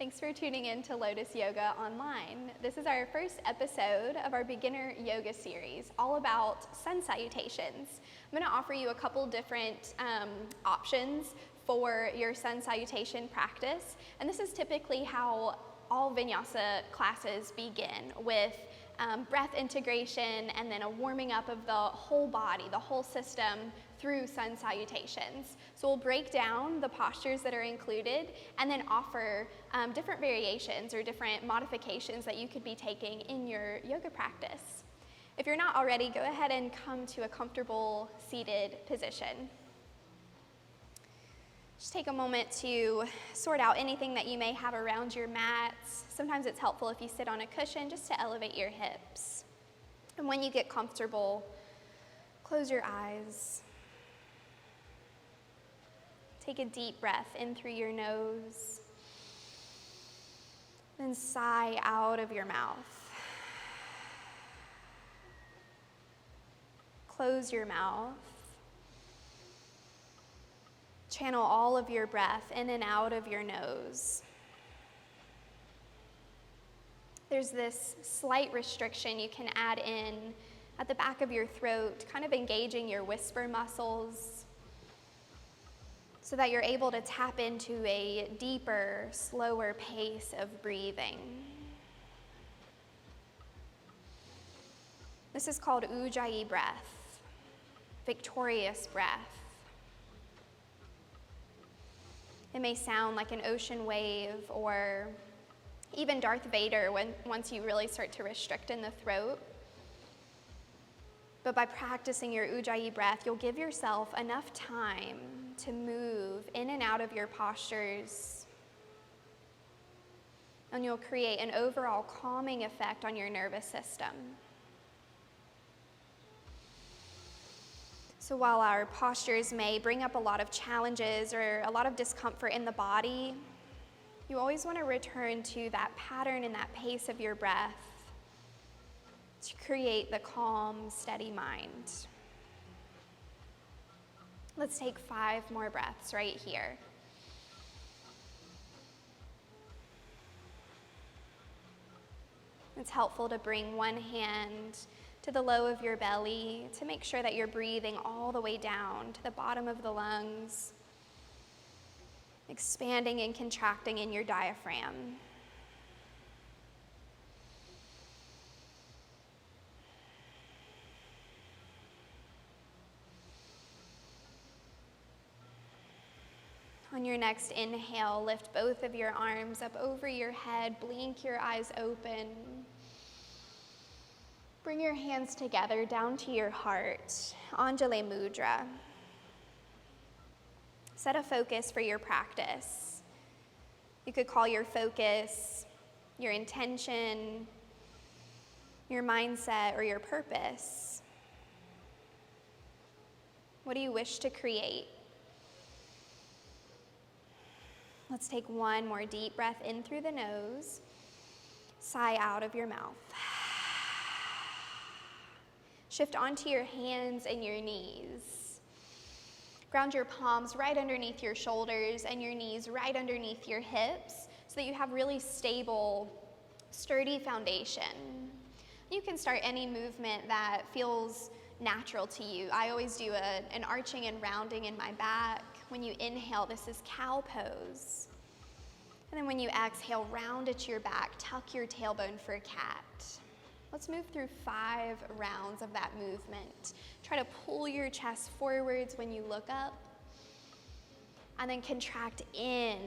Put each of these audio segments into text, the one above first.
Thanks for tuning in to Lotus Yoga Online. This is our first episode of our beginner yoga series, all about sun salutations. I'm going to offer you a couple different options for your sun salutation practice, and this is typically how all Vinyasa classes begin, with breath integration and then a warming up of the whole body, the whole system, through sun salutations. So we'll break down the postures that are included and then offer different variations or different modifications that you could be taking in your yoga practice. If you're not already, go ahead and come to a comfortable seated position. Just take a moment to sort out anything that you may have around your mats. Sometimes it's helpful if you sit on a cushion just to elevate your hips. And when you get comfortable, close your eyes. Take a deep breath in through your nose, then sigh out of your mouth. Close your mouth. Channel all of your breath in and out of your nose. There's this slight restriction you can add in at the back of your throat, kind of engaging your whisper muscles, so that you're able to tap into a deeper, slower pace of breathing. This is called Ujjayi breath, victorious breath. It may sound like an ocean wave or even Darth Vader once you really start to restrict in the throat. But by practicing your Ujjayi breath, you'll give yourself enough time to move in and out of your postures, and you'll create an overall calming effect on your nervous system. So while our postures may bring up a lot of challenges or a lot of discomfort in the body, you always want to return to that pattern and that pace of your breath to create the calm, steady mind. Let's take 5 more breaths right here. It's helpful to bring one hand to the low of your belly to make sure that you're breathing all the way down to the bottom of the lungs, expanding and contracting in your diaphragm. On your next inhale, lift both of your arms up over your head, blink your eyes open. Bring your hands together down to your heart, Anjali Mudra. Set a focus for your practice. You could call your focus your intention, your mindset, or your purpose. What do you wish to create? Let's take one more deep breath in through the nose, sigh out of your mouth. Shift onto your hands and your knees. Ground your palms right underneath your shoulders and your knees right underneath your hips so that you have really stable, sturdy foundation. You can start any movement that feels natural to you. I always do an arching and rounding in my back. When you inhale, this is cow pose. And then when you exhale, round at your back, tuck your tailbone for cat. Let's move through 5 rounds of that movement. Try to pull your chest forwards when you look up, and then contract in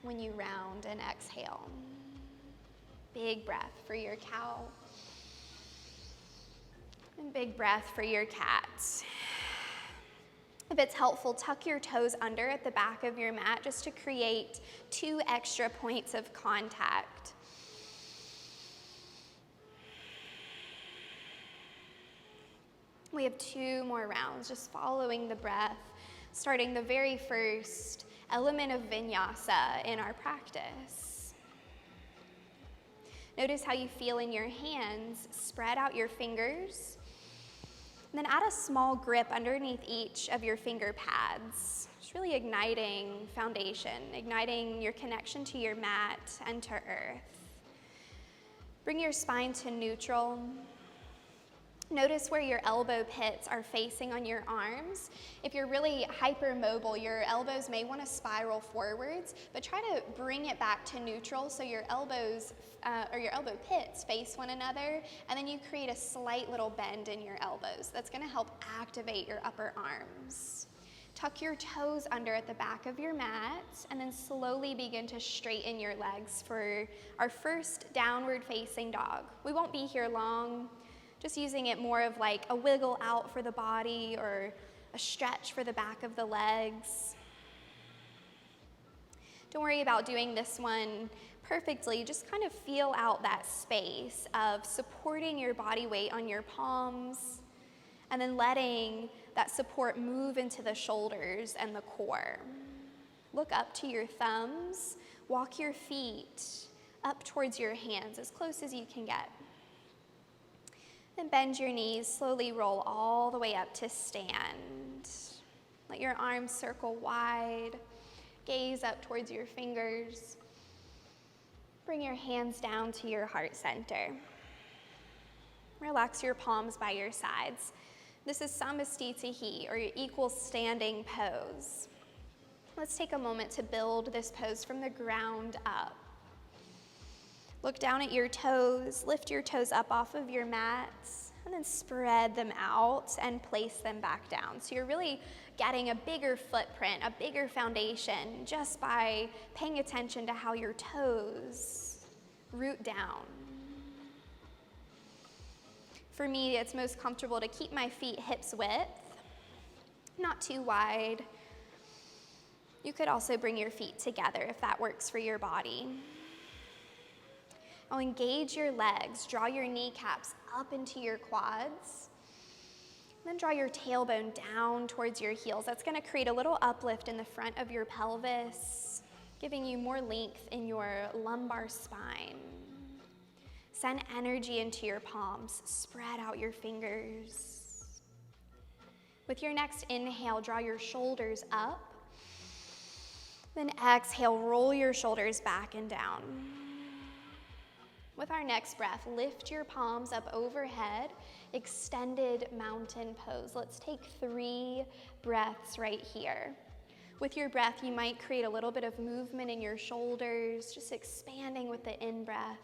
when you round and exhale. Big breath for your cow, and big breath for your cat. If it's helpful, tuck your toes under at the back of your mat just to create 2 extra points of contact. We have 2 more rounds, just following the breath, starting the very first element of Vinyasa in our practice. Notice how you feel in your hands. Spread out your fingers. And then add a small grip underneath each of your finger pads. Just Just really igniting foundation, igniting your connection to your mat and to earth. Bring your spine to neutral. Notice where your elbow pits are facing on your arms. If you're really hypermobile, your elbows may want to spiral forwards, but try to bring it back to neutral so your elbows or your elbow pits face one another, and then you create a slight little bend in your elbows. That's going to help activate your upper arms. Tuck your toes under at the back of your mat, and then slowly begin to straighten your legs for our first downward facing dog. We won't be here long. Just using it more of like a wiggle out for the body or a stretch for the back of the legs. Don't worry about doing this one perfectly. Just kind of feel out that space of supporting your body weight on your palms and then letting that support move into the shoulders and the core. Look up to your thumbs. Walk your feet up towards your hands as close as you can get. Then bend your knees, slowly roll all the way up to stand. Let your arms circle wide. Gaze up towards your fingers. Bring your hands down to your heart center. Relax your palms by your sides. This is Samastitihi, or your equal standing pose. Let's take a moment to build this pose from the ground up. Look down at your toes, lift your toes up off of your mats, and then spread them out and place them back down. So you're really getting a bigger footprint, a bigger foundation, just by paying attention to how your toes root down. For me, it's most comfortable to keep my feet hips width, not too wide. You could also bring your feet together if that works for your body. Now engage your legs, draw your kneecaps up into your quads, then draw your tailbone down towards your heels. That's going to create a little uplift in the front of your pelvis, giving you more length in your lumbar spine. Send energy into your palms, spread out your fingers. With your next inhale, draw your shoulders up, then exhale, roll your shoulders back and down. With our next breath, lift your palms up overhead, extended mountain pose. Let's take 3 breaths right here. With your breath, you might create a little bit of movement in your shoulders, just expanding with the in-breath,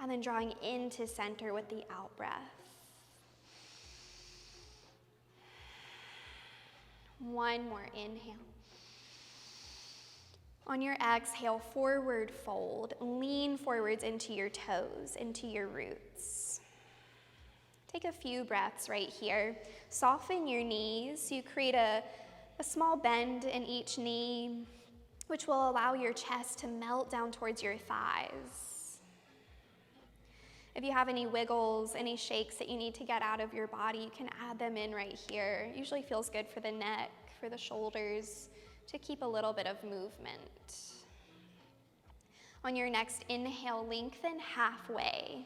and then drawing into center with the out-breath. One more inhale. On your exhale, forward fold. Lean forwards into your toes, into your roots. Take a few breaths right here. Soften your knees. You create a small bend in each knee, which will allow your chest to melt down towards your thighs. If you have any wiggles, any shakes that you need to get out of your body, you can add them in right here. It usually feels good for the neck, for the shoulders, to keep a little bit of movement. On your next inhale, lengthen halfway.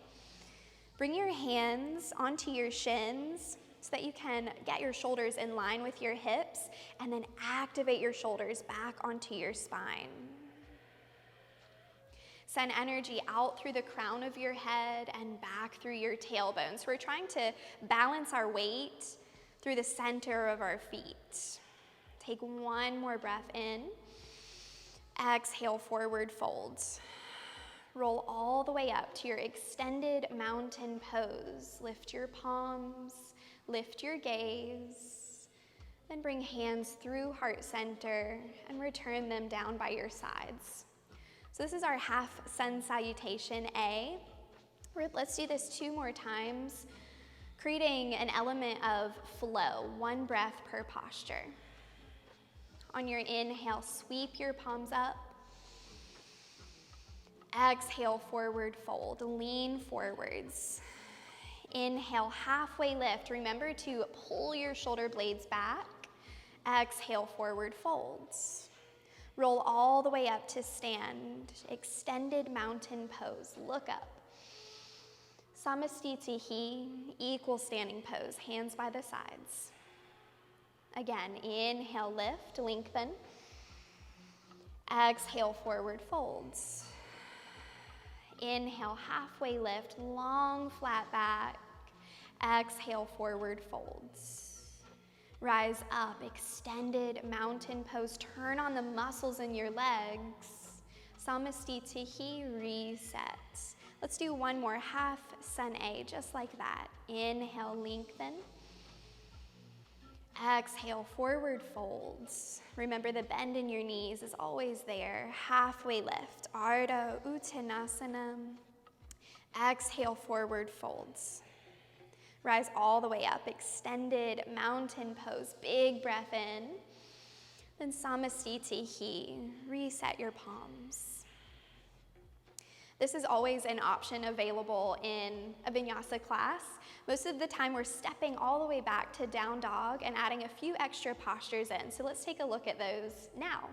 Bring your hands onto your shins so that you can get your shoulders in line with your hips, and then activate your shoulders back onto your spine. Send energy out through the crown of your head and back through your tailbone. So we're trying to balance our weight through the center of our feet. Take one more breath in. Exhale, forward folds. Roll all the way up to your extended mountain pose. Lift your palms, lift your gaze, then bring hands through heart center and return them down by your sides. So this is our half Sun Salutation A. Let's do this 2 more times, creating an element of flow, 1 breath per posture. On your inhale, sweep your palms up. Exhale, forward fold, lean forwards. Inhale, halfway lift. Remember to pull your shoulder blades back. Exhale, forward folds. Roll all the way up to stand, extended mountain pose. Look up. Samastitihi, equal standing pose, hands by the sides. Again, inhale, lift, lengthen. Exhale, forward folds. Inhale, halfway lift, long flat back. Exhale, forward folds. Rise up, extended mountain pose. Turn on the muscles in your legs. Samastitihi, reset. Let's do one more, half sun A, just like that. Inhale, lengthen. Exhale, forward folds. Remember the bend in your knees is always there. Halfway lift, Ardha Uttanasana. Exhale, forward folds. Rise all the way up, extended mountain pose. Big breath in. Then Samastitihi, reset your palms. This is always an option available in a Vinyasa class. Most of the time we're stepping all the way back to down dog and adding a few extra postures in. So let's take a look at those now.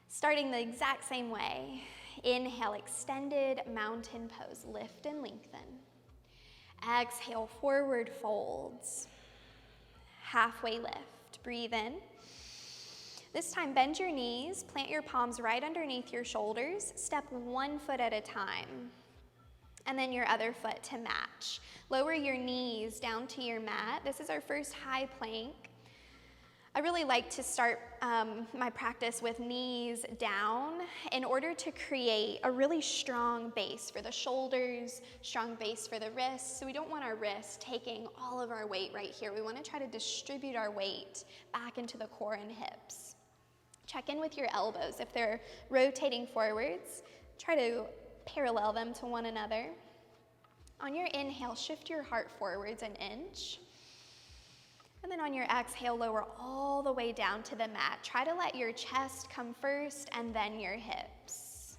Starting the exact same way. Inhale, extended mountain pose, lift and lengthen. Exhale, forward folds. Halfway lift, breathe in. This time, bend your knees, plant your palms right underneath your shoulders, step one foot at a time, and then your other foot to match. Lower your knees down to your mat. This is our first high plank. I really like to start my practice with knees down in order to create a really strong base for the shoulders, strong base for the wrists. So we don't want our wrists taking all of our weight right here. We want to try to distribute our weight back into the core and hips. Check in with your elbows. If they're rotating forwards, try to parallel them to one another. On your inhale, shift your heart forwards an inch. And then on your exhale, lower all the way down to the mat. Try to let your chest come first and then your hips.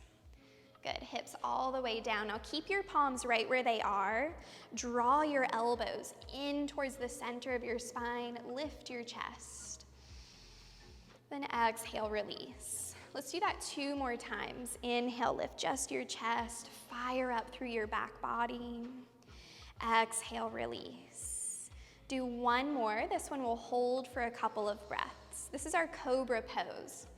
Good, hips all the way down. Now keep your palms right where they are. Draw your elbows in towards the center of your spine. Lift your chest. Then exhale, release. Let's do that 2 more times. Inhale, lift just your chest. Fire up through your back body. Exhale, release. Do one more. This one will hold for a couple of breaths. This is our cobra pose.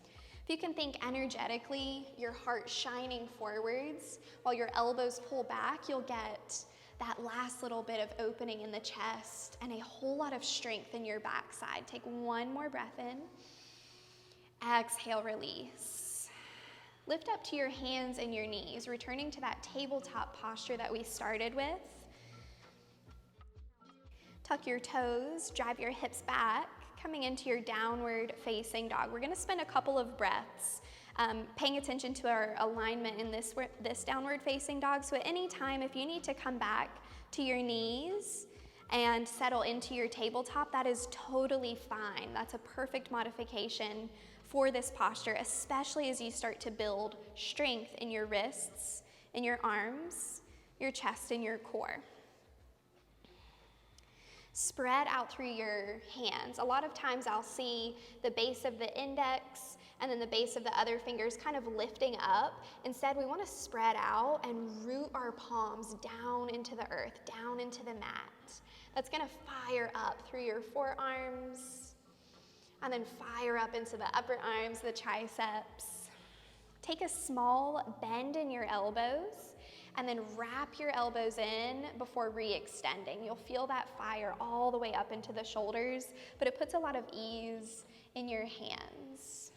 If you can think energetically, your heart shining forwards while your elbows pull back, you'll get that last little bit of opening in the chest and a whole lot of strength in your backside. Take one more breath in. Exhale, release. Lift up to your hands and your knees, returning to that tabletop posture that we started with. Tuck your toes, drive your hips back, coming into your downward facing dog. We're gonna spend a couple of breaths paying attention to our alignment in this downward facing dog. So at any time, if you need to come back to your knees and settle into your tabletop, that is totally fine. That's a perfect modification for this posture, especially as you start to build strength in your wrists, in your arms, your chest, and your core. Spread out through your hands. A lot of times I'll see the base of the index and then the base of the other fingers kind of lifting up. Instead, we want to spread out and root our palms down into the earth, down into the mat. That's going to fire up through your forearms, and then fire up into the upper arms, the triceps. Take a small bend in your elbows and then wrap your elbows in before re-extending. You'll feel that fire all the way up into the shoulders, but it puts a lot of ease in your hands.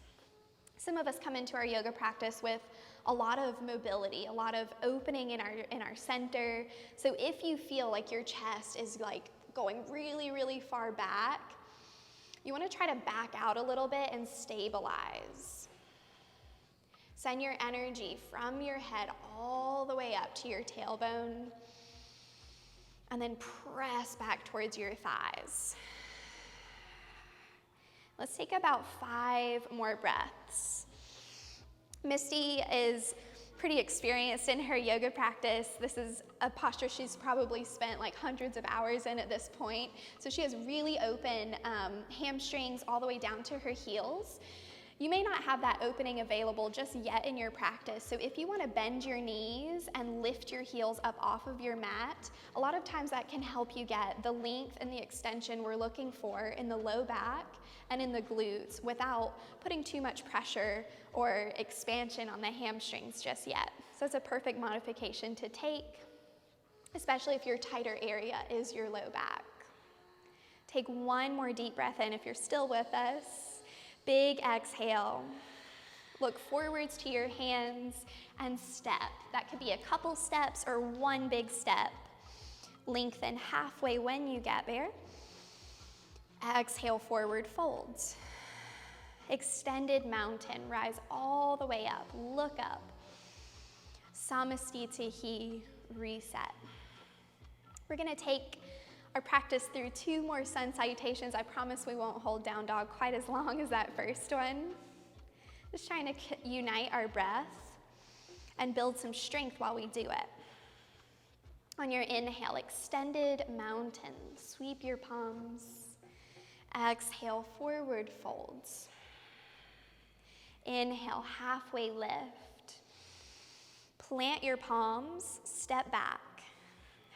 Some of us come into our yoga practice with a lot of mobility, a lot of opening in our center. So if you feel like your chest is like going really, really far back, you want to try to back out a little bit and stabilize. Send your energy from your head all the way up to your tailbone, and then press back towards your thighs. Let's take about 5 more breaths. Misty is pretty experienced in her yoga practice. This is a posture she's probably spent like hundreds of hours in at this point. So she has really open hamstrings all the way down to her heels. You may not have that opening available just yet in your practice, so if you want to bend your knees and lift your heels up off of your mat, a lot of times that can help you get the length and the extension we're looking for in the low back and in the glutes without putting too much pressure or expansion on the hamstrings just yet. So it's a perfect modification to take, especially if your tighter area is your low back. Take one more deep breath in if you're still with us. Big exhale. Look forwards to your hands and step. That could be a couple steps or one big step. Lengthen halfway when you get there. Exhale, forward folds. Extended mountain, rise all the way up, look up. Samastitihi, reset. We're gonna take our practice through 2 more sun salutations. I promise we won't hold down dog quite as long as that first one. Just trying to unite our breath and build some strength while we do it. On your inhale, extended mountain, sweep your palms. Exhale, forward folds. Inhale, halfway lift. Plant your palms, step back.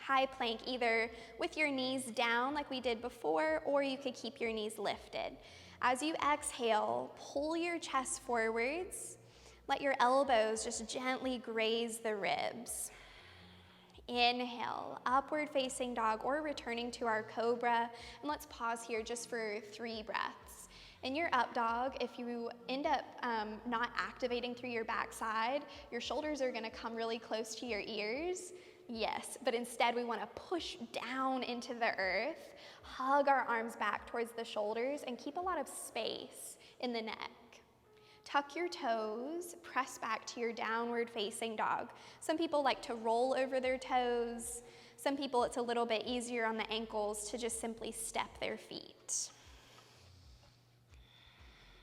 High plank, either with your knees down like we did before, or you could keep your knees lifted. As you exhale, pull your chest forwards. Let your elbows just gently graze the ribs. Inhale, upward facing dog or returning to our cobra. And let's pause here just for 3 breaths. In your up dog, if you end up not activating through your backside, your shoulders are gonna come really close to your ears. Yes, but instead we want to push down into the earth, hug our arms back towards the shoulders, and keep a lot of space in the neck. Tuck your toes, press back to your downward facing dog. Some people like to roll over their toes. Some people it's a little bit easier on the ankles to just simply step their feet.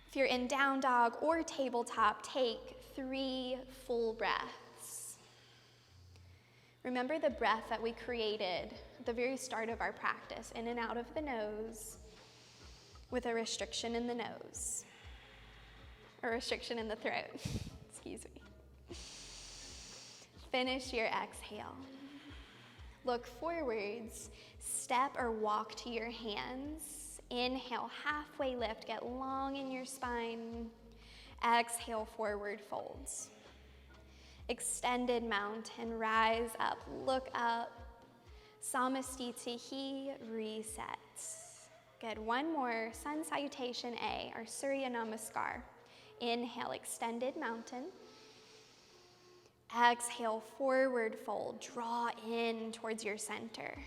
If you're in down dog or tabletop, take 3 full breaths. Remember the breath that we created at the very start of our practice, in and out of the nose, with a restriction in the nose, or restriction in the throat, excuse me. Finish your exhale. Look forwards, step or walk to your hands. Inhale, halfway lift, get long in your spine. Exhale, forward folds. Extended mountain, rise up, look up. Samastitihi, reset. Good, one more, Sun Salutation A, or Surya Namaskar. Inhale, extended mountain. Exhale, forward fold, draw in towards your center.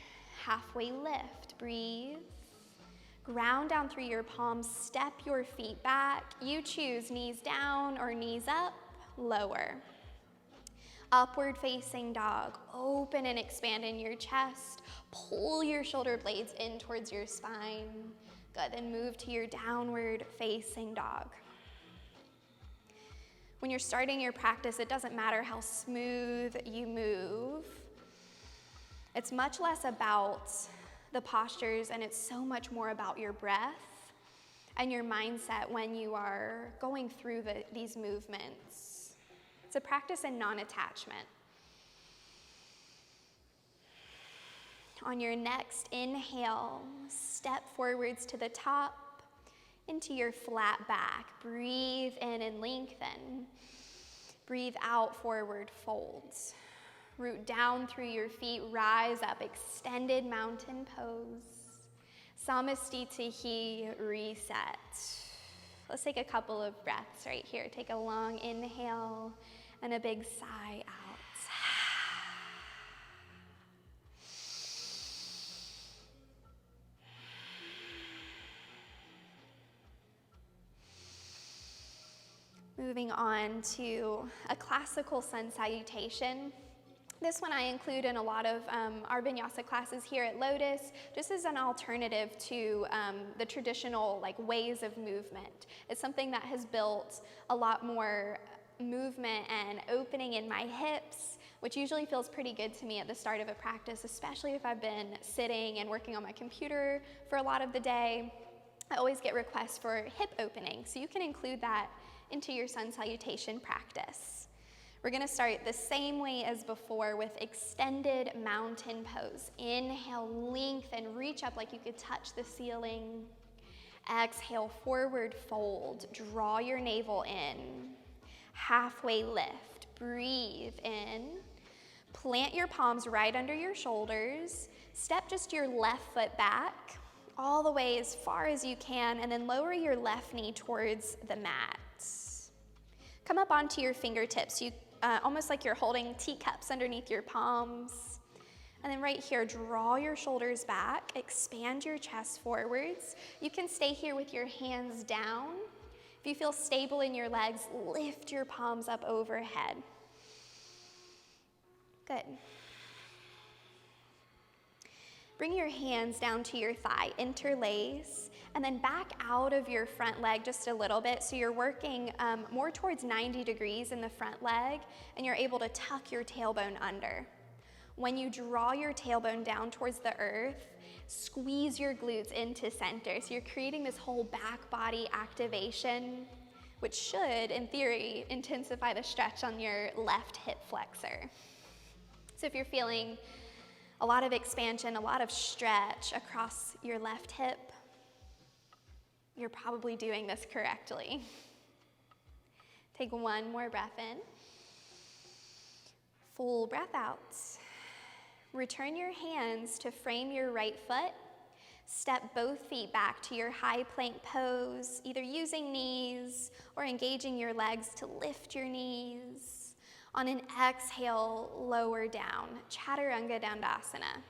Halfway lift, breathe. Ground down through your palms, step your feet back. You choose knees down or knees up, lower. Upward facing dog, open and expand in your chest. Pull your shoulder blades in towards your spine. Good, then move to your downward facing dog. When you're starting your practice, it doesn't matter how smooth you move. It's much less about the postures, and it's so much more about your breath and your mindset when you are going through these movements. It's a practice in non-attachment. On your next inhale, step forwards to the top into your flat back. Breathe in and lengthen. Breathe out, forward folds. Root down through your feet, rise up, extended mountain pose. Samastitihi, reset. Let's take a couple of breaths right here. Take a long inhale and a big sigh out. Moving on to a classical sun salutation. This one I include in a lot of our Vinyasa classes here at Lotus, just as an alternative to the traditional ways of movement. It's something that has built a lot more movement and opening in my hips, which usually feels pretty good to me at the start of a practice, especially if I've been sitting and working on my computer for a lot of the day. I always get requests for hip opening, so you can include that into your Sun Salutation practice. We're gonna start the same way as before with extended mountain pose. Inhale, lengthen, reach up like you could touch the ceiling. Exhale, forward fold. Draw your navel in. Halfway lift. Breathe in. Plant your palms right under your shoulders. Step just your left foot back all the way as far as you can, and then lower your left knee towards the mat. Come up onto your fingertips, almost like you're holding teacups underneath your palms. And then right here, draw your shoulders back, expand your chest forwards. You can stay here with your hands down. If you feel stable in your legs, lift your palms up overhead. Good. Bring your hands down to your thigh, interlace, and then back out of your front leg just a little bit, so you're working more towards 90 degrees in the front leg, and you're able to tuck your tailbone under. When you draw your tailbone down towards the earth, squeeze your glutes into center, so you're creating this whole back body activation, which should, in theory, intensify the stretch on your left hip flexor. So if you're feeling a lot of expansion, a lot of stretch across your left hip, you're probably doing this correctly. Take one more breath in. Full breath out. Return your hands to frame your right foot. Step both feet back to your high plank pose, either using knees or engaging your legs to lift your knees. On an exhale, lower down, Chaturanga Dandasana.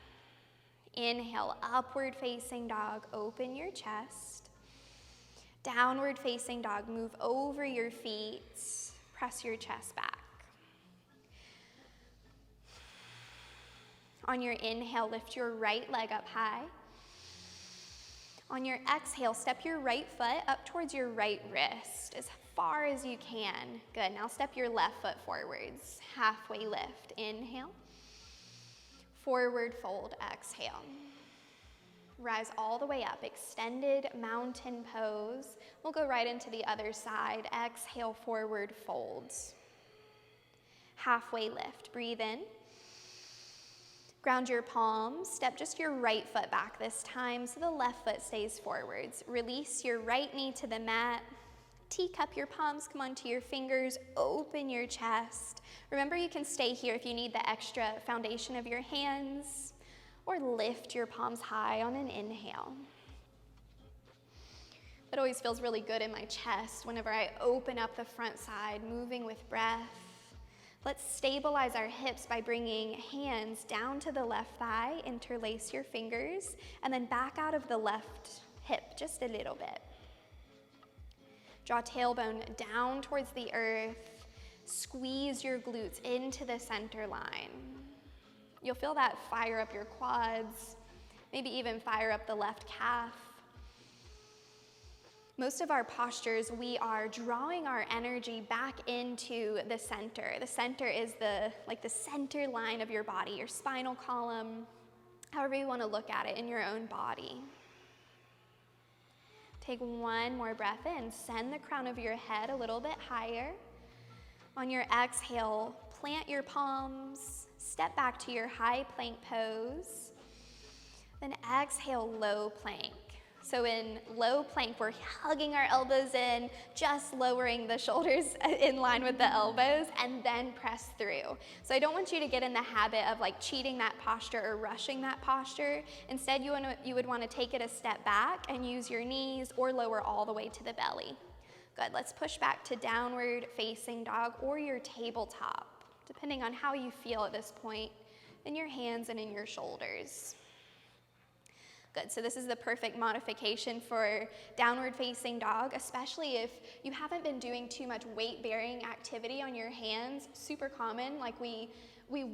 Inhale, upward facing dog, open your chest. Downward facing dog, move over your feet, press your chest back. On your inhale, lift your right leg up high. On your exhale, step your right foot up towards your right wrist as far as you can. Good, now step your left foot forwards. Halfway lift, inhale. Forward fold, exhale. Rise all the way up, extended mountain pose. We'll go right into the other side. Exhale, forward folds. Halfway lift, breathe in. Ground your palms, step just your right foot back this time so the left foot stays forwards. Release your right knee to the mat. Teacup your palms, come onto your fingers, open your chest. Remember, you can stay here if you need the extra foundation of your hands, or lift your palms high on an inhale. It always feels really good in my chest whenever I open up the front side, moving with breath. Let's stabilize our hips by bringing hands down to the left thigh, interlace your fingers, and then back out of the left hip just a little bit. Draw tailbone down towards the earth, squeeze your glutes into the center line. You'll feel that fire up your quads, maybe even fire up the left calf. Most of our postures, we are drawing our energy back into the center. The center is the center line of your body, your spinal column, however you want to look at it in your own body. Take one more breath in. Send the crown of your head a little bit higher. On your exhale, plant your palms, step back to your high plank pose. Then exhale, low plank. So in low plank, we're hugging our elbows in, just lowering the shoulders in line with the elbows, and then press through. So I don't want you to get in the habit of like cheating that posture or rushing that posture. Instead, you would want to take it a step back and use your knees or lower all the way to the belly. Good, let's push back to downward facing dog or your tabletop, depending on how you feel at this point in your hands and in your shoulders. Good, so this is the perfect modification for downward facing dog, especially if you haven't been doing too much weight bearing activity on your hands. Super common, like we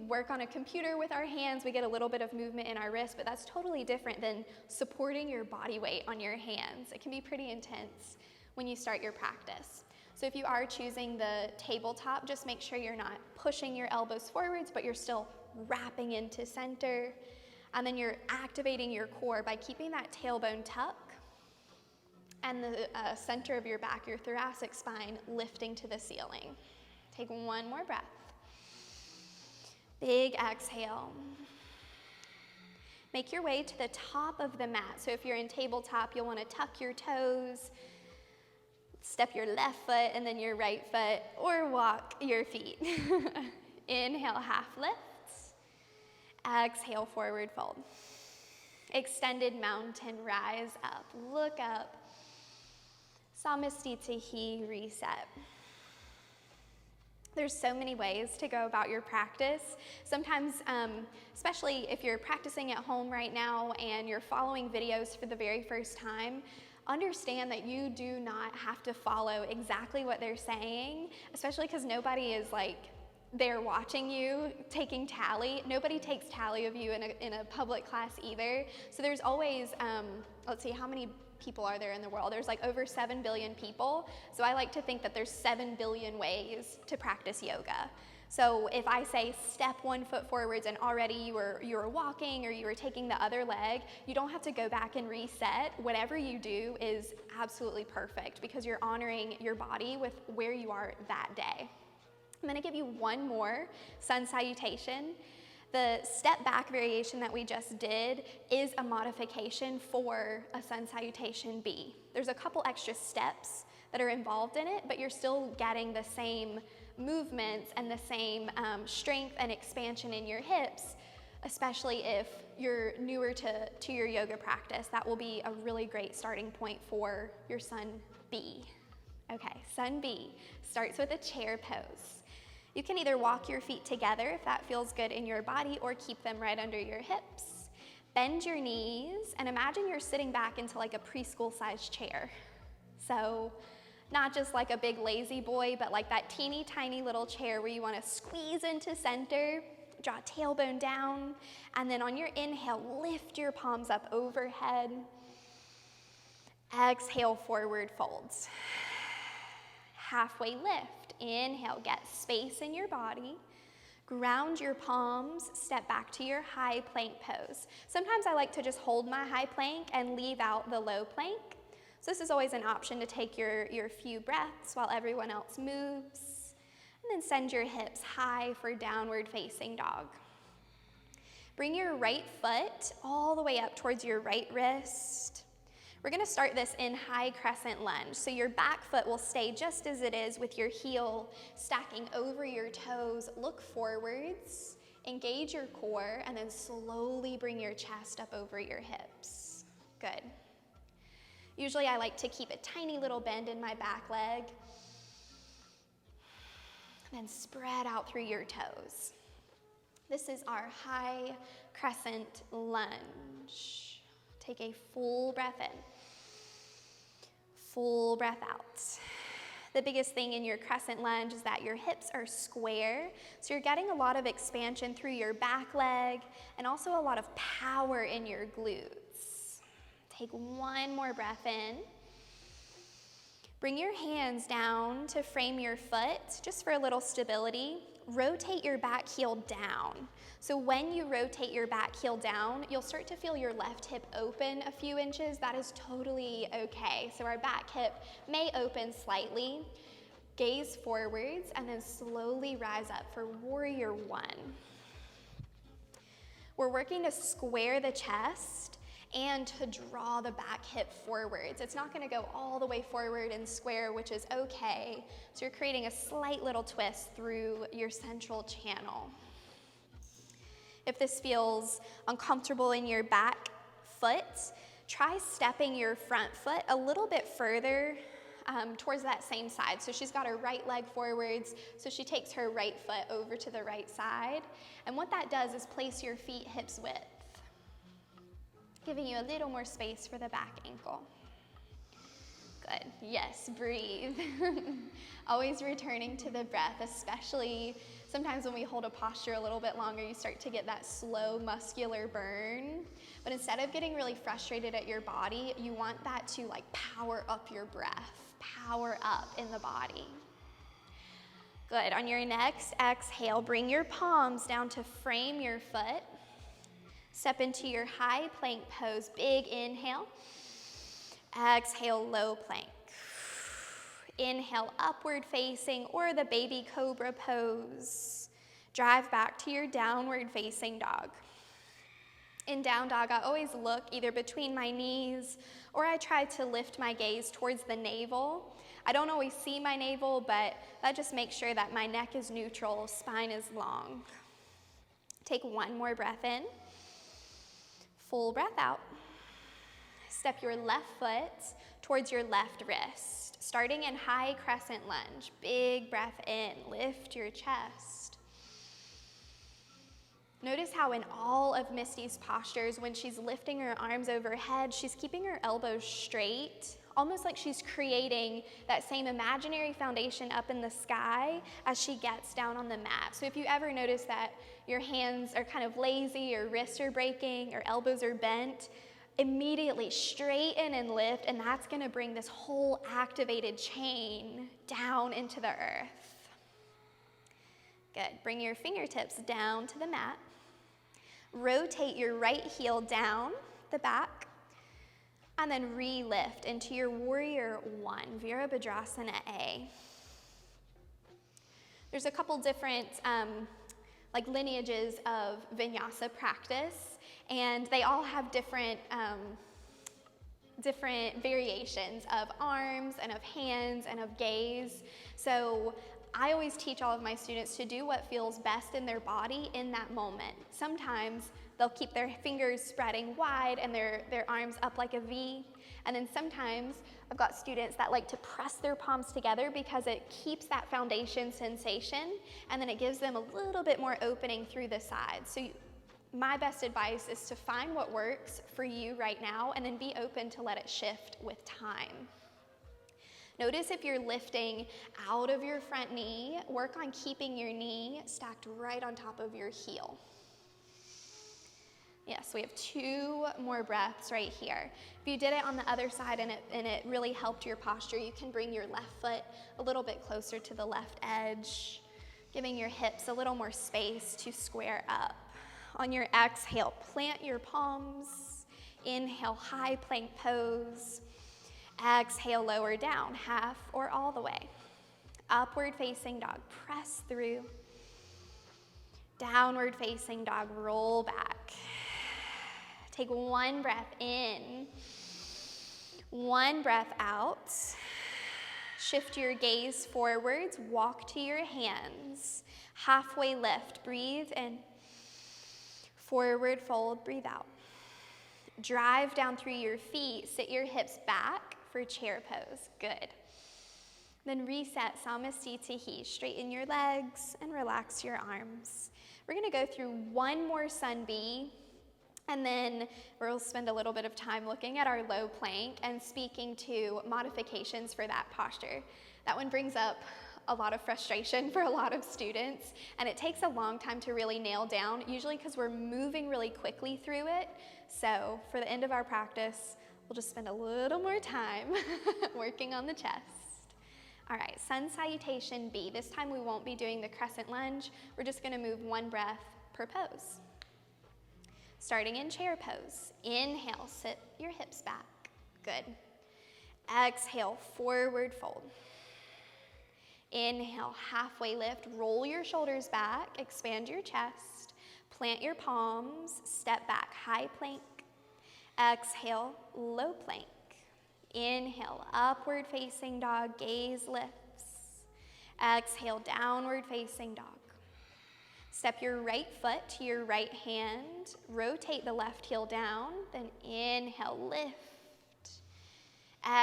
work on a computer with our hands, we get a little bit of movement in our wrists, but that's totally different than supporting your body weight on your hands. It can be pretty intense when you start your practice. So if you are choosing the tabletop, just make sure you're not pushing your elbows forwards, but you're still wrapping into center. And then you're activating your core by keeping that tailbone tuck and the center of your back, your thoracic spine, lifting to the ceiling. Take one more breath. Big exhale. Make your way to the top of the mat. So if you're in tabletop, you'll want to tuck your toes, step your left foot and then your right foot, or walk your feet. Inhale, half lift. Exhale, forward fold. Extended mountain, rise up, look up. Samastitihi, reset. There's so many ways to go about your practice. Sometimes, especially if you're practicing at home right now and you're following videos for the very first time, understand that you do not have to follow exactly what they're saying, especially because nobody is like there watching you taking tally. Nobody takes tally of you in a public class either. So there's always, let's see, how many people are there in the world? There's like over 7 billion people. So I like to think that there's 7 billion ways to practice yoga. So if I say step 1 foot forwards and already you were walking or you were taking the other leg, you don't have to go back and reset. Whatever you do is absolutely perfect because you're honoring your body with where you are that day. I'm gonna give you one more Sun Salutation. The step back variation that we just did is a modification for a Sun Salutation B. There's a couple extra steps that are involved in it, but you're still getting the same movements and the same strength and expansion in your hips, especially if you're newer to your yoga practice. That will be a really great starting point for your Sun B. Okay, Sun B starts with a chair pose. You can either walk your feet together if that feels good in your body or keep them right under your hips. Bend your knees and imagine you're sitting back into like a preschool-sized chair. So not just like a big lazy boy, but like that teeny tiny little chair where you want to squeeze into center, draw tailbone down, and then on your inhale, lift your palms up overhead. Exhale, forward folds. Halfway lift. Inhale, get space in your body. Ground your palms, step back to your high plank pose. Sometimes I like to just hold my high plank and leave out the low plank. So this is always an option to take your few breaths while everyone else moves. And then send your hips high for downward facing dog. Bring your right foot all the way up towards your right wrist. We're gonna start this in high crescent lunge. So your back foot will stay just as it is with your heel stacking over your toes. Look forwards, engage your core, and then slowly bring your chest up over your hips. Good. Usually I like to keep a tiny little bend in my back leg. Then spread out through your toes. This is our high crescent lunge. Take a full breath in, full breath out. The biggest thing in your crescent lunge is that your hips are square, so you're getting a lot of expansion through your back leg and also a lot of power in your glutes. Take one more breath in. Bring your hands down to frame your foot, just for a little stability. Rotate your back heel down. So when you rotate your back heel down, you'll start to feel your left hip open a few inches. That is totally okay. So our back hip may open slightly. Gaze forwards and then slowly rise up for warrior one. We're working to square the chest and to draw the back hip forwards. It's not gonna go all the way forward and square, which is okay. So you're creating a slight little twist through your central channel. If this feels uncomfortable in your back foot, try stepping your front foot a little bit further towards that same side. So she's got her right leg forwards, so she takes her right foot over to the right side. And what that does is place your feet hips width, giving you a little more space for the back ankle. Good, yes, breathe. Always returning to the breath, especially sometimes when we hold a posture a little bit longer, you start to get that slow muscular burn. But instead of getting really frustrated at your body, you want that to like power up your breath, power up in the body. Good, on your next exhale, bring your palms down to frame your foot. Step into your high plank pose, big inhale. Exhale, low plank. Inhale, upward facing or the baby cobra pose. Drive back to your downward facing dog. In down dog, I always look either between my knees or I try to lift my gaze towards the navel. I don't always see my navel, but that just makes sure that my neck is neutral, spine is long. Take one more breath in. Full breath out. Step your left foot towards your left wrist, starting in high crescent lunge. Big breath in, lift your chest. Notice how in all of Misty's postures, when she's lifting her arms overhead, she's keeping her elbows straight, almost like she's creating that same imaginary foundation up in the sky as she gets down on the mat. So if you ever notice that your hands are kind of lazy, your wrists are breaking, or elbows are bent, immediately straighten and lift, and that's gonna bring this whole activated chain down into the earth. Good, bring your fingertips down to the mat. Rotate your right heel down the back, and then re-lift into your warrior one, Virabhadrasana A. There's a couple different lineages of Vinyasa practice, and they all have different variations of arms and of hands and of gaze. So I always teach all of my students to do what feels best in their body in that moment. Sometimes they'll keep their fingers spreading wide and their arms up like a V. And then sometimes I've got students that like to press their palms together because it keeps that foundation sensation, and then it gives them a little bit more opening through the sides. So my best advice is to find what works for you right now and then be open to let it shift with time. Notice if you're lifting out of your front knee, work on keeping your knee stacked right on top of your heel. Yes, we have 2 more breaths right here. If you did it on the other side and it really helped your posture, you can bring your left foot a little bit closer to the left edge, giving your hips a little more space to square up. On your exhale, plant your palms. Inhale, high plank pose. Exhale, lower down, half or all the way. Upward facing dog, press through. Downward facing dog, roll back. Take one breath in, one breath out. Shift your gaze forwards, walk to your hands. Halfway lift, breathe in. Forward fold, breathe out. Drive down through your feet, sit your hips back for chair pose, good. Then reset, Samastitihi, straighten your legs and relax your arms. We're gonna go through one more Sun B, and then we'll spend a little bit of time looking at our low plank and speaking to modifications for that posture. That one brings up a lot of frustration for a lot of students, and it takes a long time to really nail down, usually because we're moving really quickly through it. So for the end of our practice, we'll just spend a little more time working on the chest. All right, Sun Salutation B. This time we won't be doing the crescent lunge. We're just gonna move one breath per pose. Starting in chair pose. Inhale, sit your hips back. Good. Exhale, forward fold. Inhale, halfway lift, roll your shoulders back, expand your chest, plant your palms, step back, high plank. Exhale, low plank. Inhale, upward facing dog, gaze lifts. Exhale, downward facing dog. Step your right foot to your right hand, rotate the left heel down, then inhale, lift.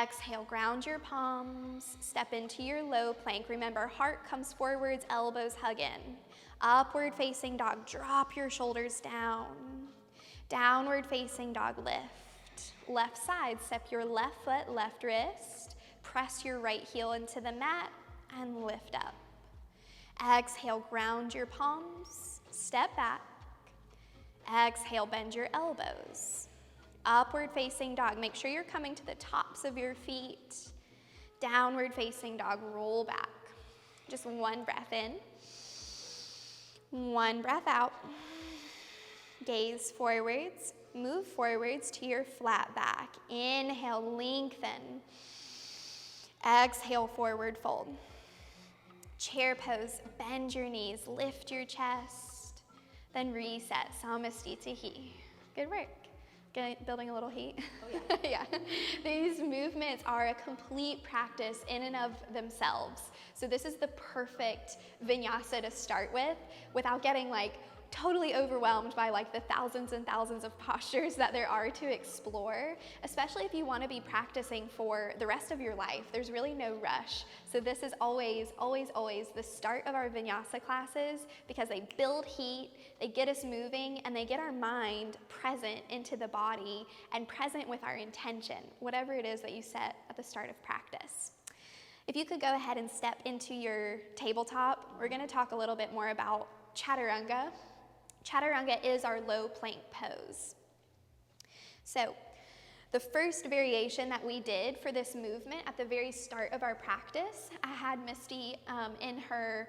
Exhale, ground your palms, step into your low plank. Remember, heart comes forwards, elbows hug in. Upward facing dog, drop your shoulders down. Downward facing dog, lift. Left side, step your left foot, left wrist, press your right heel into the mat and lift up. Exhale, ground your palms, step back. Exhale, bend your elbows. Upward facing dog, make sure you're coming to the tops of your feet. Downward facing dog, roll back. Just one breath in, one breath out. Gaze forwards. Move forwards to your flat back. Inhale, lengthen. Exhale, forward fold. Chair pose, bend your knees, lift your chest, then reset, samastitihi. Good work. Building a little heat. Oh yeah. Yeah. These movements are a complete practice in and of themselves. So this is the perfect vinyasa to start with without getting like totally overwhelmed by like the thousands and thousands of postures that there are to explore, especially if you want to be practicing for the rest of your life. There's really no rush. So this is always, always, always the start of our vinyasa classes because they build heat, they get us moving, and they get our mind present into the body and present with our intention, whatever it is that you set at the start of practice. If you could go ahead and step into your tabletop, we're going to talk a little bit more about Chaturanga. Chaturanga is our low plank pose. So the first variation that we did for this movement at the very start of our practice, I had Misty in her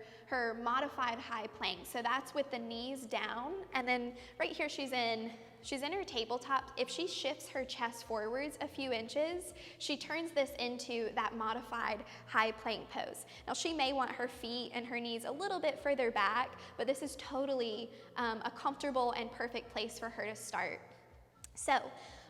modified high plank. So that's with the knees down, and then right here she's in her tabletop. If she shifts her chest forwards a few inches, she turns this into that modified high plank pose. Now she may want her feet and her knees a little bit further back, but this is totally a comfortable and perfect place for her to start. So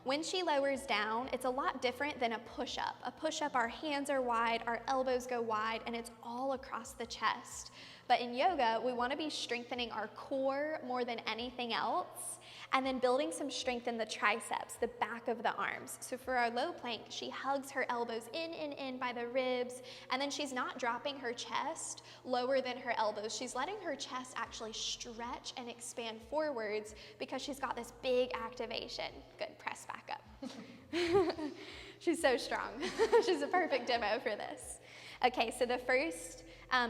when she lowers down, it's a lot different than a push-up. A push-up, our hands are wide, our elbows go wide, and it's all across the chest. But in yoga, we want to be strengthening our core more than anything else, and then building some strength in the triceps, the back of the arms. So for our low plank, she hugs her elbows in by the ribs, and then she's not dropping her chest lower than her elbows. She's letting her chest actually stretch and expand forwards because she's got this big activation. Good, press back up. She's so strong. She's a perfect demo for this. Okay, so the first,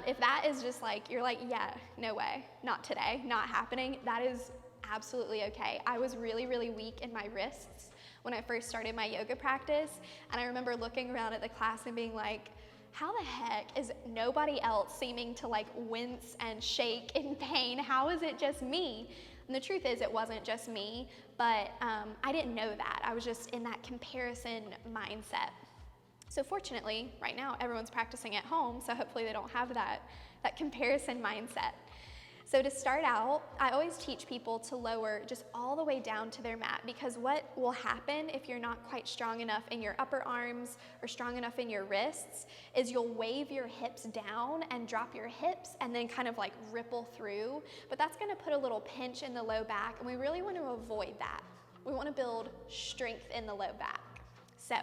if that is just like, you're like, yeah, no way, not today, not happening, that is absolutely okay. I was really, really weak in my wrists when I first started my yoga practice, and I remember looking around at the class and being like, how the heck is nobody else seeming to like wince and shake in pain? How is it just me? And the truth is it wasn't just me, but I didn't know that. I was just in that comparison mindset. So fortunately, right now, everyone's practicing at home, so hopefully they don't have that comparison mindset. So to start out, I always teach people to lower just all the way down to their mat, because what will happen if you're not quite strong enough in your upper arms or strong enough in your wrists is you'll wave your hips down and drop your hips and then kind of like ripple through. But that's going to put a little pinch in the low back, and we really want to avoid that. We want to build strength in the low back. So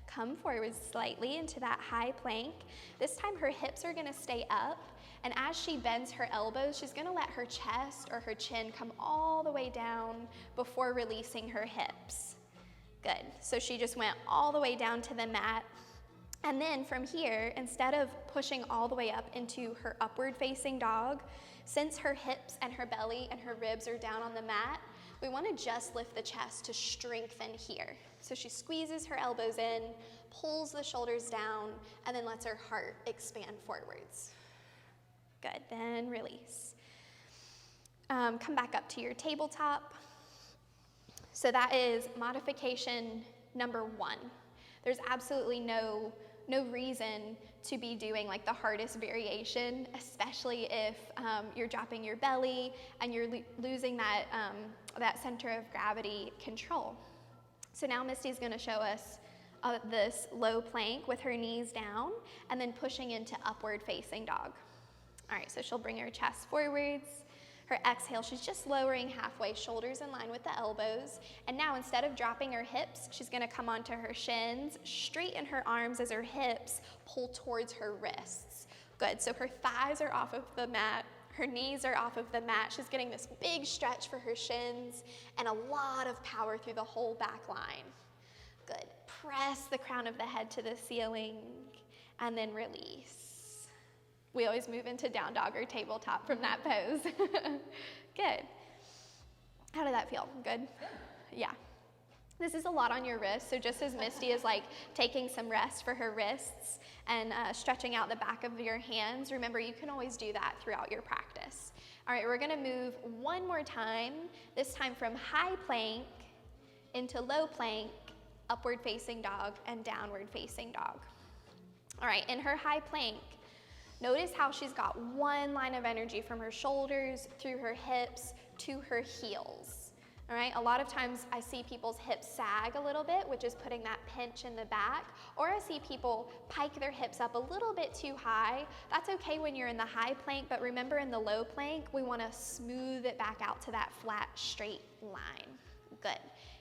come forward slightly into that high plank. This time her hips are going to stay up. And as she bends her elbows, she's going to let her chest or her chin come all the way down before releasing her hips. Good. So she just went all the way down to the mat. And then from here, instead of pushing all the way up into her upward facing dog, since her hips and her belly and her ribs are down on the mat, we want to just lift the chest to strengthen here. So she squeezes her elbows in, pulls the shoulders down, and then lets her heart expand forwards. Good, then release. Come back up to your tabletop. So that is modification number 1. There's absolutely no reason to be doing like the hardest variation, especially if you're dropping your belly and you're losing that center of gravity control. So now Misty's going to show us this low plank with her knees down and then pushing into upward facing dog. All right, so she'll bring her chest forwards. Her exhale, she's just lowering halfway, shoulders in line with the elbows. And now instead of dropping her hips, she's gonna come onto her shins, straighten her arms as her hips pull towards her wrists. Good, so her thighs are off of the mat, her knees are off of the mat. She's getting this big stretch for her shins and a lot of power through the whole back line. Good, press the crown of the head to the ceiling and then release. We always move into down dog or tabletop from that pose. Good. How did that feel? Good? Yeah. This is a lot on your wrists, so just as Misty is like taking some rest for her wrists and stretching out the back of your hands, remember you can always do that throughout your practice. All right, we're gonna move one more time, this time from high plank into low plank, upward facing dog, and downward facing dog. All right, in her high plank, notice how she's got one line of energy from her shoulders, through her hips, to her heels. All right, a lot of times I see people's hips sag a little bit, which is putting that pinch in the back, or I see people pike their hips up a little bit too high. That's okay when you're in the high plank, but remember in the low plank, we wanna smooth it back out to that flat, straight line. Good.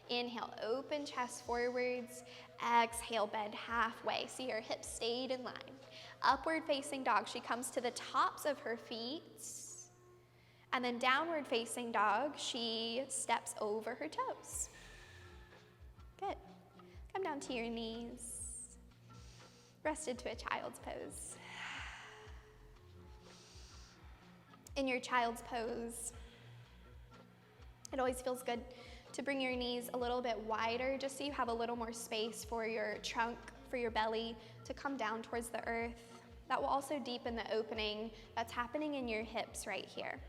Inhale, open chest forwards. Exhale, bend halfway. See her hips stayed in line. Upward facing dog, she comes to the tops of her feet. And then downward facing dog, she steps over her toes. Good. Come down to your knees. Rest into a child's pose. In your child's pose, it always feels good to bring your knees a little bit wider, just so you have a little more space for your trunk, for your belly to come down towards the earth. That will also deepen the opening that's happening in your hips right here.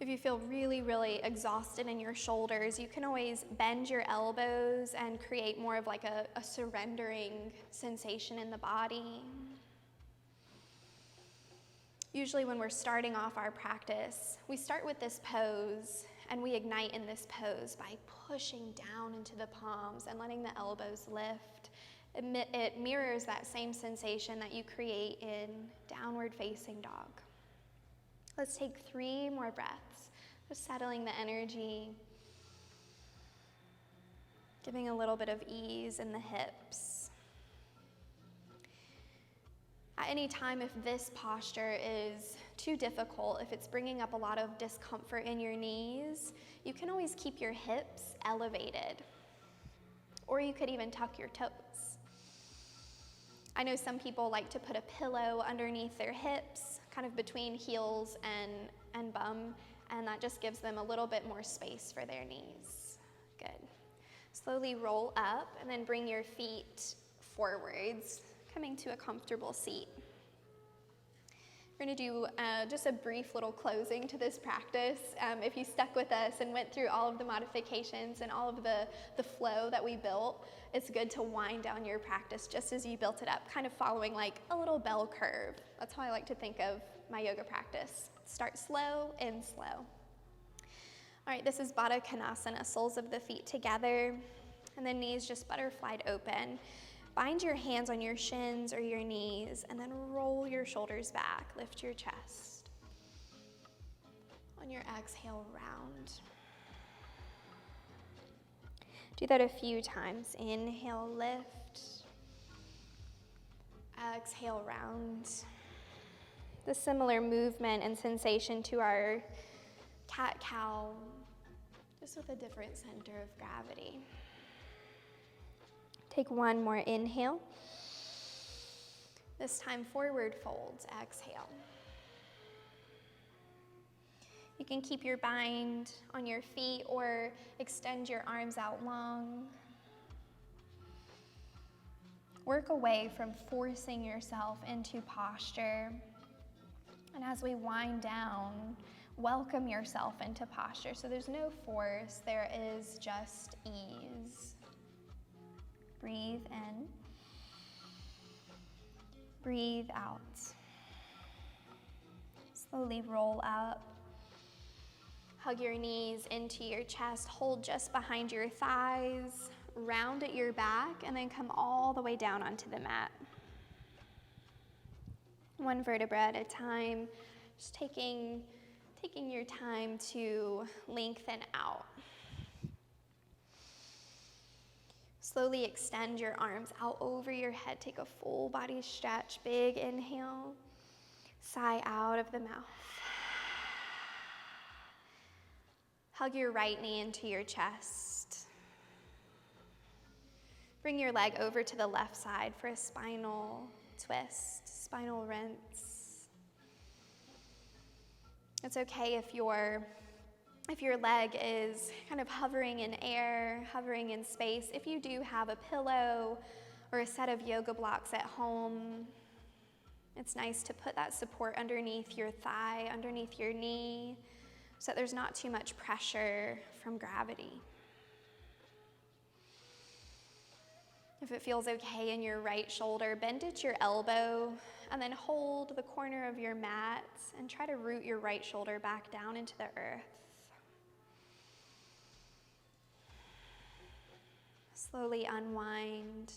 If you feel really, really exhausted in your shoulders, you can always bend your elbows and create more of like a surrendering sensation in the body. Usually when we're starting off our practice, we start with this pose and we ignite in this pose by pushing down into the palms and letting the elbows lift. It mirrors that same sensation that you create in downward facing dog. Let's take 3 more breaths, just settling the energy, giving a little bit of ease in the hips. At any time, if this posture is too difficult, if it's bringing up a lot of discomfort in your knees, you can always keep your hips elevated, or you could even tuck your toes. I know some people like to put a pillow underneath their hips, kind of between heels and bum, and that just gives them a little bit more space for their knees. Good. Slowly roll up and then bring your feet forwards, coming to a comfortable seat. We're gonna do just a brief little closing to this practice. If you stuck with us and went through all of the modifications and all of the flow that we built, it's good to wind down your practice just as you built it up, kind of following like a little bell curve. That's how I like to think of my yoga practice. Start slow, end slow. All right, this is Baddha Konasana, soles of the feet together, and then knees just butterflied open. Bind your hands on your shins or your knees, and then roll your shoulders back. Lift your chest. On your exhale, round. Do that a few times. Inhale, lift. Exhale, round. The similar movement and sensation to our cat-cow, just with a different center of gravity. Take one more inhale. This time forward folds, exhale. You can keep your bind on your feet or extend your arms out long. Work away from forcing yourself into posture. And as we wind down, welcome yourself into posture. So there's no force, there is just ease. Breathe in, breathe out. Slowly roll up. Hug your knees into your chest, hold just behind your thighs, round at your back, and then come all the way down onto the mat. One vertebra at a time, just taking your time to lengthen out. Slowly extend your arms out over your head. Take a full body stretch. Big inhale. Sigh out of the mouth. Hug your right knee into your chest. Bring your leg over to the left side for a spinal twist, spinal rinse. It's okay if your if your leg is kind of hovering in air, hovering in space, if you do have a pillow or a set of yoga blocks at home, it's nice to put that support underneath your thigh, underneath your knee, so that there's not too much pressure from gravity. If it feels okay in your right shoulder, bend at your elbow and then hold the corner of your mat and try to root your right shoulder back down into the earth. Slowly unwind.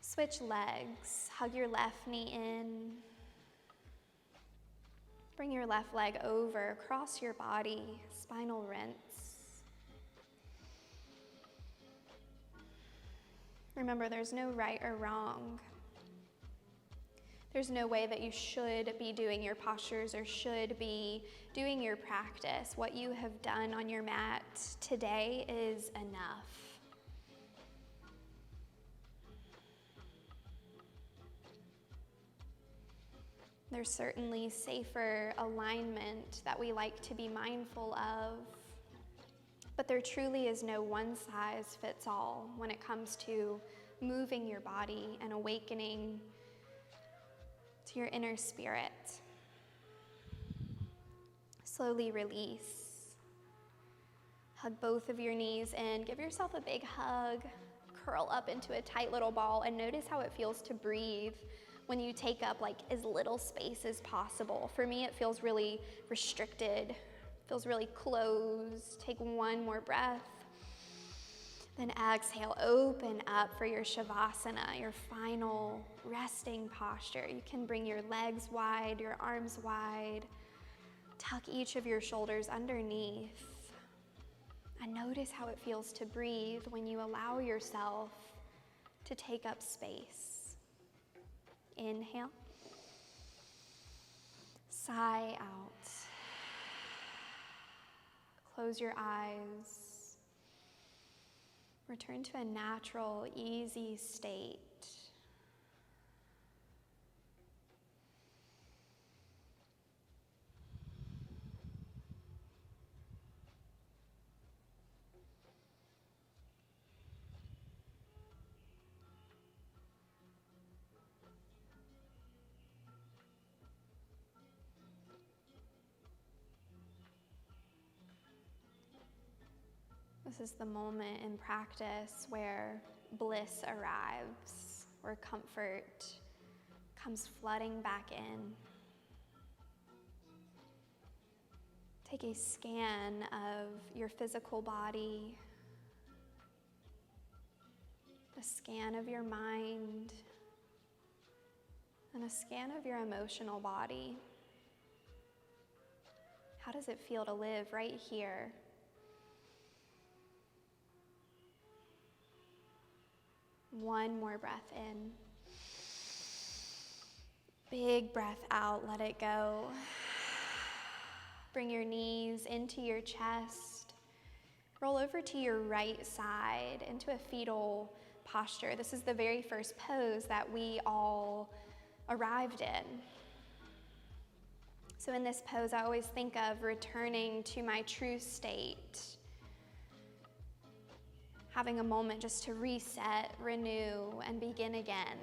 Switch legs. Hug your left knee in. Bring your left leg over, across your body, spinal rinse. Remember, there's no right or wrong. There's no way that you should be doing your postures or should be doing your practice. What you have done on your mat today is enough. There's certainly safer alignment that we like to be mindful of, but there truly is no one size fits all when it comes to moving your body and awakening to your inner spirit. Slowly release. Hug both of your knees in. Give yourself a big hug. Curl up into a tight little ball and notice how it feels to breathe when you take up like as little space as possible. For me, it feels really restricted, feels really closed. Take one more breath. Then exhale, open up for your Shavasana, your final resting posture. You can bring your legs wide, your arms wide. Tuck each of your shoulders underneath. And notice how it feels to breathe when you allow yourself to take up space. Inhale. Sigh out. Close your eyes. Return to a natural, easy state. This is the moment in practice where bliss arrives, where comfort comes flooding back in. Take a scan of your physical body, a scan of your mind, and a scan of your emotional body. How does it feel to live right here? One more breath in. Big breath out, let it go. Bring your knees into your chest. Roll over to your right side into a fetal posture. This is the very first pose that we all arrived in. So in this pose, I always think of returning to my true state. Having a moment just to reset, renew, and begin again.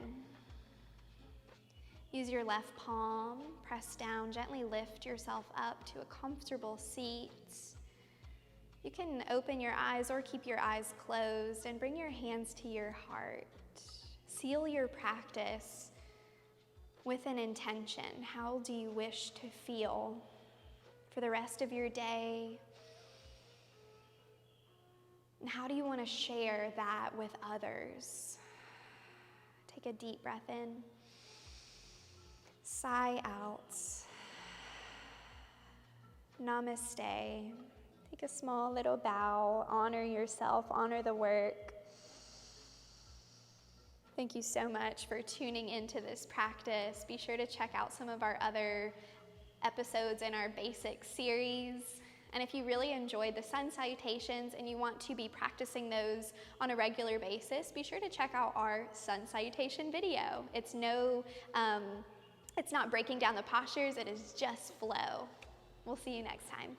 Use your left palm, press down, gently lift yourself up to a comfortable seat. You can open your eyes or keep your eyes closed and bring your hands to your heart. Seal your practice with an intention. How do you wish to feel for the rest of your day? And how do you want to share that with others? Take a deep breath in. Sigh out. Namaste. Take a small little bow. Honor yourself. Honor the work. Thank you so much for tuning into this practice. Be sure to check out some of our other episodes in our basic series. And if you really enjoyed the Sun Salutations and you want to be practicing those on a regular basis, be sure to check out our Sun Salutation video. It's not breaking down the postures, it is just flow. We'll see you next time.